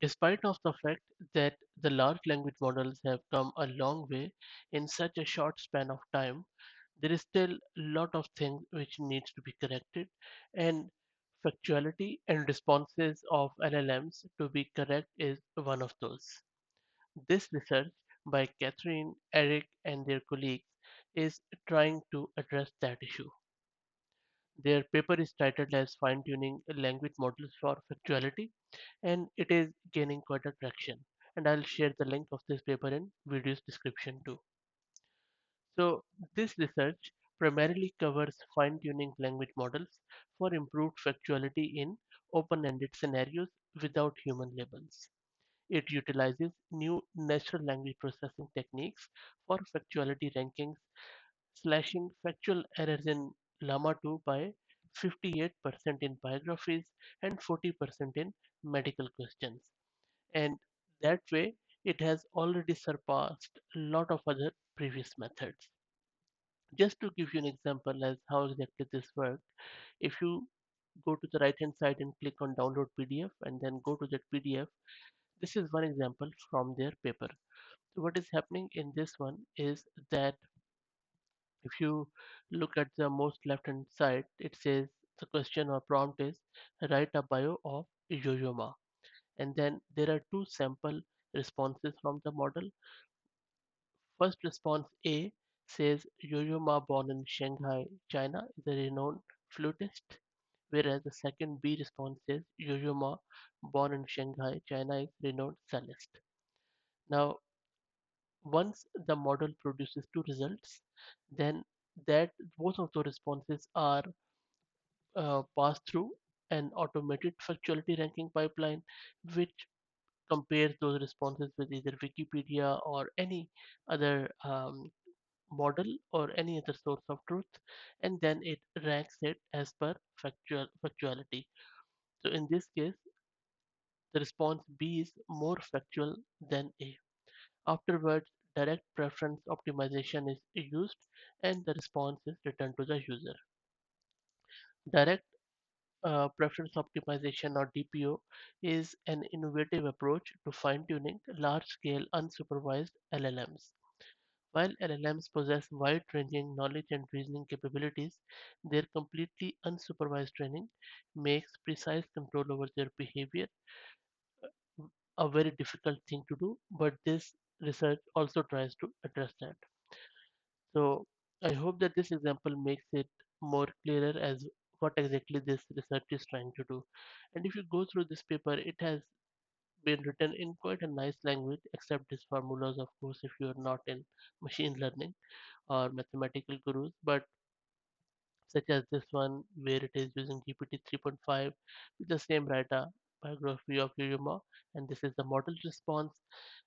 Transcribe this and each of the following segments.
Despite of the fact that the large language models have come a long way in such a short span of time, there is still a lot of things which needs to be corrected, and factuality and responses of LLMs to be correct is one of those. This research by Catherine, Eric, and their colleagues is trying to address that issue. Their paper is titled as Fine-Tuning Language Models for Factuality, and it is gaining quite a traction. And I'll share the link of this paper in video's description too. So this research primarily covers fine-tuning language models for improved factuality in open-ended scenarios without human labels. It utilizes new natural language processing techniques for factuality rankings, slashing factual errors in Llama 2 by 58% in biographies and 40% in medical questions. And that way, it has already surpassed a lot of other previous methods. Just to give you an example as how exactly this works, if you go to the right hand side and click on download PDF and then go to that PDF, this is one example from their paper. So what is happening in this one is that if you look at the most left hand side, it says the question or prompt is write a bio of Yo-Yo Ma. And then there are two sample responses from the model. First response A says Yo-Yo Ma, born in Shanghai, China, is a renowned flutist, whereas the second B response says Yo-Yo Ma, born in Shanghai, China, is renowned cellist. Now, once the model produces two results, then that both of the responses are passed through an automated factuality ranking pipeline, which compares those responses with either Wikipedia or any other model or any other source of truth, and then it ranks it as per factuality. So in this case, the response B is more factual than A. Afterwards, direct preference optimization is used and the response is returned to the user. Direct preference optimization or DPO is an innovative approach to fine-tuning large-scale unsupervised LLMs. While LLMs possess wide-ranging knowledge and reasoning capabilities, their completely unsupervised training makes precise control over their behavior a very difficult thing to do, but this research also tries to address that. So I hope that this example makes it more clearer as what exactly this research is trying to do. And if you go through this paper, it has been written in quite a nice language, except these formulas, of course, if you are not in machine learning or mathematical gurus, but such as this one where it is using GPT 3.5 with the same writer biography of Yuyuma, and this is the model response.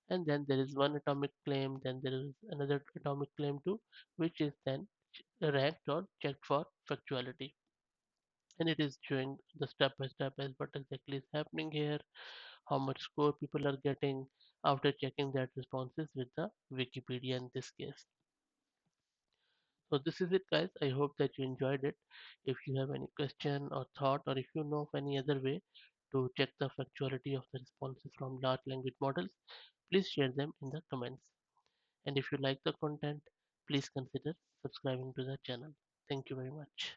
And then there is one atomic claim, then there is another atomic claim too, which is then ranked or checked for factuality. And it is showing the step by step as what exactly is happening here, how much score people are getting after checking that responses with the Wikipedia in this case. So this is it guys. I hope that you enjoyed it. If you have any question or thought, or if you know of any other way to check the factuality of the responses from large language models, please share them in the comments. And if you like the content, please consider subscribing to the channel. Thank you very much.